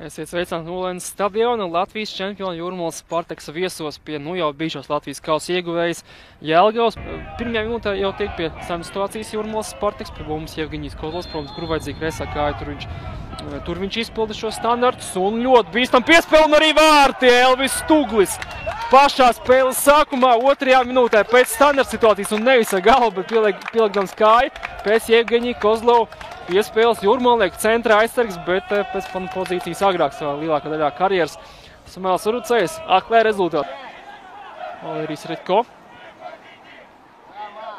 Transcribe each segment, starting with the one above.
Esiet sveicināti Nolēnas stadiona. Latvijas čempioni Jūrmalas Spartaks viesos pie jau bijušās Latvijas kausa ieguvējas Jelgavas. Pirmajā minūtē jau tiek pie saimnes situācijas Jūrmalas Spartaks, pie bumbas Jevgeņijs Kozlovs, protams, kur vajadzīga reisā kāja, tur viņš izpilda šo standartus un ļoti bīstam piespēli un arī vārti Elvis Stuglis. Pašā spēles sākumā, 2. minūtē pēc standarta situācijas un nevis ar galvu, bet pielikdams kāju pēc Jevgeņija Kozlova piespēles Jūrmalnieku centra aizsargs, bet pēc pozīcijas agrāk savā lielākā daļā karjeras. Samuēls Urucējs atklāja rezultātu. Valērijas Redko.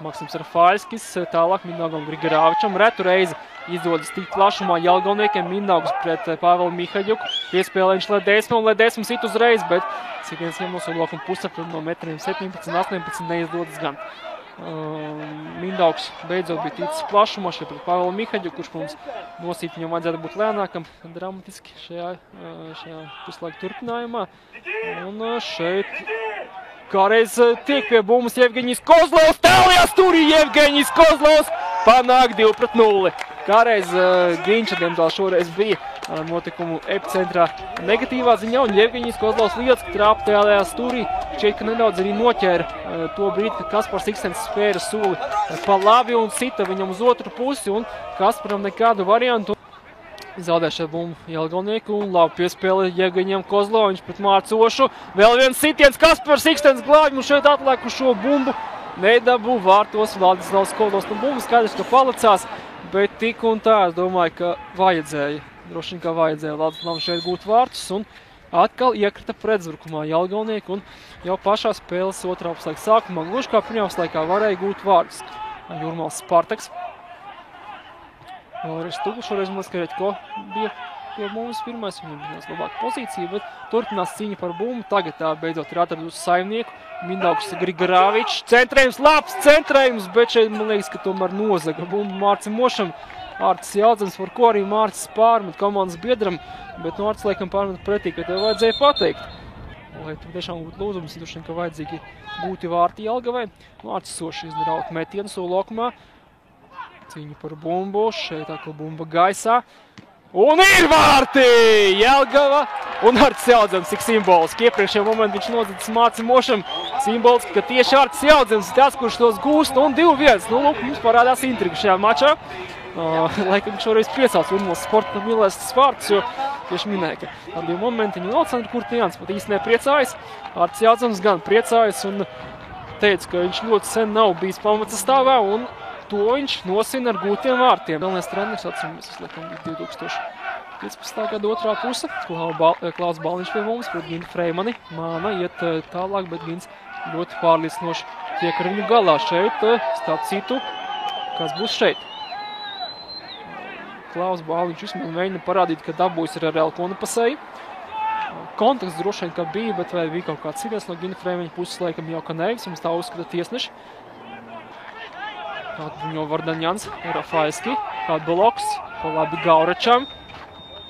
Maksims Rafāļskis, tālāk Mindaugam Grigorāvičam. Retu reizi izdodas tik plašumā Jelgavniekiem. Mindaugs pret Pāvelu Mihaļuku. Piespēlē viņš Ledesmu un Ledesmu sit uzreiz, bet sitiens iemūs un lokam pusapļu no metriem 17-18 neizdodas gan. Mindaugs beidzot bija ticis plašumā šeit pret Pāvelu Mihaļuku, kurš mums nosīt viņam vajadzētu būt lēnākam dramatiski šajā puslaika turpinājumā. Un šeit kāreiz tiek pie bumbas Jevgeņijs Kozlovs, tālajā stūrī Jevgeņijs Kozlovs panāk 2-0. Kāreiz Ginča, diemžēl, šoreiz bija notikumu epicentrā negatīvā ziņā, un Jevgeņijs Kozlovs lieliski trāpa tālajā stūrī. Šķiet, ka nedaudz arī noķēra to brīdi, kad Kaspars Ikstens spēra soli pa labi un sita viņam uz otru pusi, un Kasparam nekādu variantu. Zaudē šeit bumbu Jelgavnieku un labi piespēle Jevgeņijam Kozlovam, viņš pret Mārcošu. Vēl viens sitiens, Kaspars Ikstens glābj un šeit atliek uz šo bumbu. Nedabū vārtos Vladislavs Kozlovs no bumbu, skaidrs, ka palicās, bet tik un tā, es domāju, ka vajadzēja. Droši vien, ka vajadzēja Vladislavam šeit gūt vārtus un atkal iekrita pretzbrukumā Jelgavnieku un jau pašā spēles otrā puslaika sākumā, gluži kā pirmajā puslaikā, varēja gūt vārtus. Jūrmalas Spartaks. Valērijas Stuglis šoreiz Redko bija pie bumbas pirmais, viņam bija labāka pozīcija, bet turpinās cīņa par bumbu. Tagad tā beidzot ir atradusi saimnieku. Mindaugs Grigorāvičs, centrējums, labs centrējums, bet šeit man liekas, ka tomēr nozaga bumbu Mārcim Mošam. Ārtis Jādzens, par ko arī Mārcis pārmet komandas biedram, bet no Ārtis laikam pārmet pretī, ka tev vajadzēja pateikt. Lai tur tiešām būtu lūzums, droši vien, ka vajadzīgi gūti vārti Jelgavai. Mārcis Soši izdara metienu solokumā. Cīņa par bumbu, šeit atkal bumba gaisā. Un ir vārti! Jelgava un Ārtis Jādzens, cik simboliski. Iepriekšējā momentā viņš nodzadis Mārcim Mošam. Simboliski, ka tieši Ārtis Jādzens ir tas, kurš tos gūst, un 2-1. Nu, lūk, mums parādās intriga šajā mačā. Laikam šoreiz piesauc Jūrmalas Sporta mīlēstas vārtus, jo tieši minēja, ka ar 2 momentiņu un Aleksandru Kurtijāns pat īsti nepriecājas. Ārtis Jādzens gan priecājas un teica, ka viņš ļoti sen nav bijis pamatsastāvā un to viņš nosina ar gūtiem vārtiem. Galvenais treneris, atceramies, laikam bija 2015. gada otrā puse. Klaus Balniņš pie mums pret Gintu Freimani. Māna iet tālāk, bet Gints ļoti pārliecinoši tiek ar viņu galā. Šeit, starp citu, kas būs šeit? Klaus Balniņš vismaz mēģina parādīt, ka dabūjis ar Elkonu pa seju. Kontakts droši vien, ka bija, bet vai bija kaut kāds citas no Ginta Freimana puses, laikam jau ka nevis, mums tā uzskata tiesneši. Kādu viņo Vardaņjans, Rafāļski, kādu bloks, pa labi Gauračam.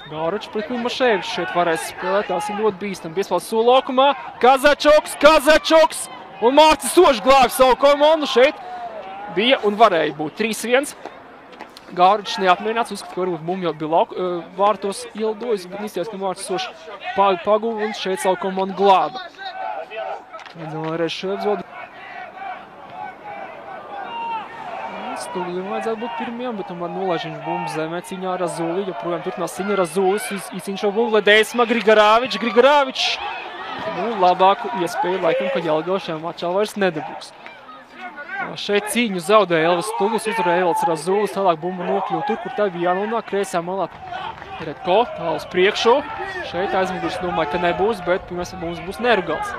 Gauračs pret Mimaševičs šeit varēs spēlēt, tās ir ļoti bīstam. Piespēlēt solokumā, Kazačoks un Mārcis Sošs glābj savu komandu. Šeit bija un varēja būt 3-1. Gauračs neapmierināts, uzskata, ka varbūt bumba jau bija vārtos ielidojis, bet izties, ka Mārcis Sošs paguva un šeit savu komandu glāba. Vēlreiz šeit zodi. Stuglim vajadzētu būt pirmajam, bet tomēr nolaiž viņš bumbu zemē cīņā ar Razuli, joprojām turpinās cīņa ar Razulis, izcīņ šo bumbu Ledesma, Grigorāvičs. Nu, labāku iespēju laikam, ka Jelgava šajā mačā vairs nedabūs. Šeit cīņu zaudēja Elvis Stuglis, uzvarēja Evalds Razulis, tālāk bumba nokļuva tur, kur tā bija jānonāk kreisā malā. Redko, tālāk priekšu, šeit aizmugurs domāju, ka nebūs, bet pirmais mums būs Nerugals.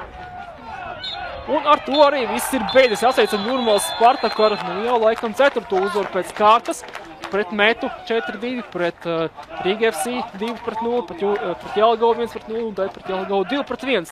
Un ar to arī viss ir beidzies. Jāsveicam Jūrmalas Spartaku ar jau laikam 4. uzvaru pēc kārtas. Pret Metu 4-2, pret Rīga FC 2-0, pret Jelgavu 1-0 un pret Jelgavu 2-1.